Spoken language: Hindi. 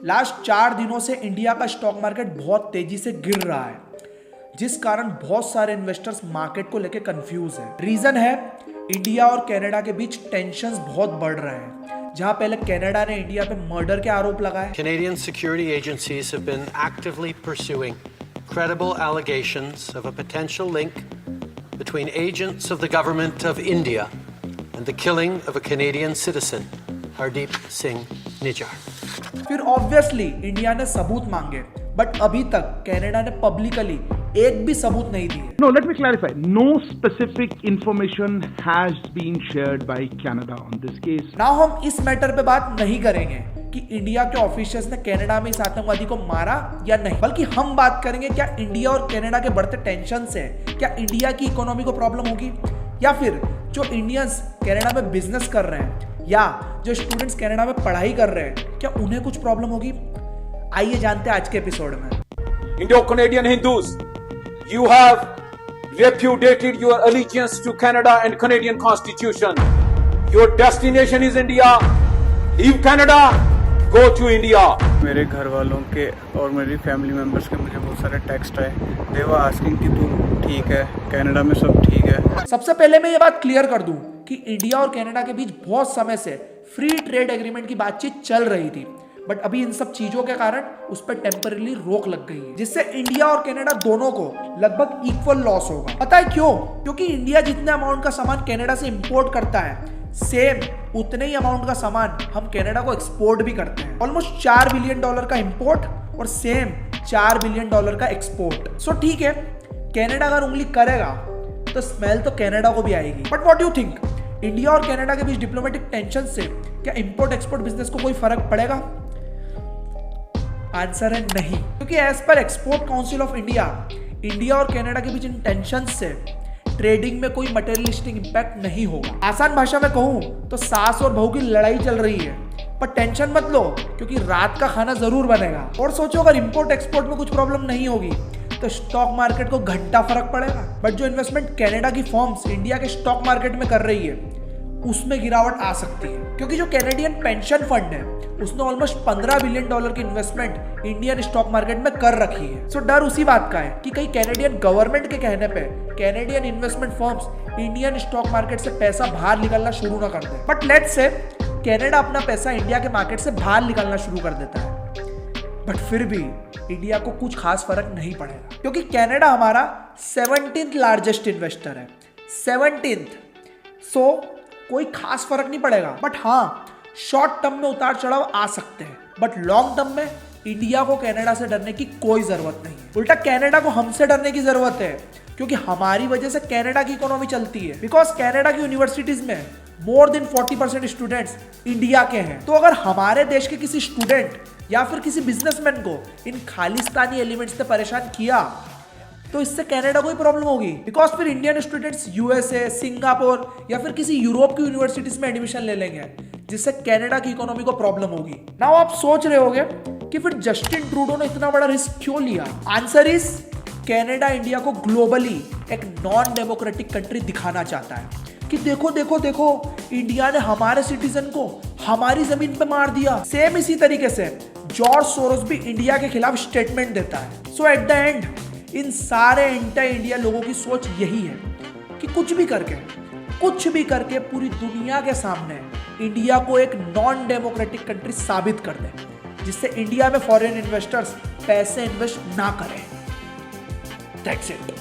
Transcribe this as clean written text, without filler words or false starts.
लास्ट 4 दिनों से इंडिया का स्टॉक मार्केट बहुत तेजी से गिर रहा है, जिस कारण बहुत सारे इन्वेस्टर्स मार्केट को लेकर कंफ्यूज हैं। रीजन है इंडिया और कनाडा के बीच टेंशंस बहुत बढ़ रहे हैं, जहां पहले कनाडा ने इंडिया पे मर्डर के आरोप लगाए। Canadian security agencies have been actively pursuing credible allegations of a potential link between agents of the government of India and the killing of a Canadian citizen, Hardeep Singh Nijjar. फिर ऑब्वियसली इंडिया ने सबूत मांगे, बट अभी तक कनाडा ने पब्लिकली एक भी सबूत नहीं दिए। No, let me clarify. No specific information has been shared by Canada on this case. ना हम इस मैटर पे बात नहीं करेंगे कि इंडिया के ऑफिशियल्स ने कनाडा में इस आतंकवादी को मारा या नहीं, बल्कि हम बात करेंगे क्या इंडिया और कनाडा के बढ़ते टेंशन से क्या इंडिया की इकोनॉमी को प्रॉब्लम होगी, या फिर जो इंडियंस कनाडा में बिजनेस कर रहे हैं या जो स्टूडेंट्स कनाडा में पढ़ाई कर रहे हैं क्या उन्हें कुछ प्रॉब्लम होगी। आइए जानते हैं आज के एपिसोड में। Indo-Canadian Hindus, you have repudiated your allegiance to Canada and Canadian Constitution. Your destination is India. Leave Canada, go to India. मेरे घर वालों के और मेरी फैमिली मेंबर्स के मुझे बहुत सारे टेक्स्ट आए। दे वर आस्किंग कि तू ठीक है, कनाडा में सब ठीक है। सबसे पहले मैं ये बात क्लियर कर दूं कि इंडिया और कनाडा के बीच बहुत समय से फ्री ट्रेड एग्रीमेंट की बातचीत चल रही थी, बट अभी इन सब चीजों के कारण उस पर टेम्पररी रोक लग गई है, जिससे इंडिया और कनाडा दोनों को लगभग इक्वल लॉस होगा। पता है क्यों? क्योंकि इंडिया जितने अमाउंट का सामान कनाडा से इंपोर्ट करता है, सेम उतने ही अमाउंट का सामान हम कनाडा को एक्सपोर्ट भी करते हैं। ऑलमोस्ट $4 बिलियन का इंपोर्ट और सेम $4 बिलियन का एक्सपोर्ट। सो ठीक है, कनाडा अगर उंगली करेगा तो स्मेल तो कनाडा को भी आएगी। But what do think, India और कनाडा के बीच डिप्लोमेटिक टेंशन से क्या इंपोर्ट एक्सपोर्ट बिजनेस को कोई फर्क पड़ेगा? आंसर है नहीं, क्योंकि as per export council of India, India और कनाडा के बीच इन टेंशन से ट्रेडिंग में कोई मटेरियलिस्टिक इंपैक्ट नहीं होगा। आसान भाषा में कहूं तो सास और बहू की लड़ाई चल रही है, पर टेंशन मत लो क्योंकि रात का खाना जरूर बनेगा। और सोचो अगर इंपोर्ट एक्सपोर्ट में कुछ प्रॉब्लम नहीं होगी तो स्टॉक मार्केट को घंटा फर्क पड़ेगा, बट जो इन्वेस्टमेंट कनाडा की फर्म्स इंडिया के स्टॉक मार्केट में कर रही है उसमें गिरावट आ सकती है, क्योंकि जो कैनेडियन पेंशन फंड है उसने ऑलमोस्ट $15 बिलियन की इन्वेस्टमेंट इंडियन स्टॉक मार्केट में कर रखी है। सो डर उसी बात का है कि कहीं कैनेडियन गवर्नमेंट के कहने पे Canadian investment firms Indian stock market से पैसा बाहर निकालना शुरू ना कर दे। बट लेट्स से कनाडा अपना पैसा इंडिया के मार्केट से बाहर निकालना शुरू कर देता है, बट फिर भी इंडिया को कुछ खास फर्क नहीं पड़ेगा, क्योंकि कनाडा हमारा 17th लार्जेस्ट इन्वेस्टर है। 17th। सो कोई खास फर्क नहीं पड़ेगा, बट हाँ शॉर्ट टर्म में उतार चढ़ाव आ सकते हैं, बट लॉन्ग टर्म में इंडिया को कनाडा से डरने की कोई जरूरत नहीं है। उल्टा कनाडा को हमसे डरने की जरूरत है, क्योंकि हमारी वजह से कनाडा की इकोनॉमी चलती है। बिकॉज कनाडा की यूनिवर्सिटीज में मोर देन 40% स्टूडेंट्स इंडिया के हैं। तो अगर हमारे देश के किसी स्टूडेंट या फिर किसी बिजनेसमैन को इन खालिस्तानी एलिमेंट्स ने परेशान किया तो इससे कनाडा को ही प्रॉब्लम होगी, बिकॉज फिर इंडियन स्टूडेंट्स यूएसए, सिंगापुर या फिर किसी यूरोप की यूनिवर्सिटीज में एडमिशन ले लेंगे, जिससे कनाडा की इकोनॉमी को प्रॉब्लम होगी। नाउ आप सोच रहे होंगे कि फिर जस्टिन ट्रूडो ने इतना बड़ा रिस्क क्यों लिया? आंसर इज कनाडा इंडिया को ग्लोबली एक नॉन डेमोक्रेटिक कंट्री दिखाना चाहता है कि देखो देखो देखो इंडिया ने हमारे सिटीजन को हमारी जमीन पे मार दिया। सेम इसी तरीके से जॉर्ज सोरोस भी इंडिया के खिलाफ स्टेटमेंट देता है। सो एट द एंड इन सारे एंटी इंडिया लोगों की सोच यही है कि कुछ भी करके पूरी दुनिया के सामने इंडिया को एक नॉन डेमोक्रेटिक कंट्री साबित कर दे, जिससे इंडिया में फॉरेन इन्वेस्टर्स पैसे इन्वेस्ट ना करें। That's it.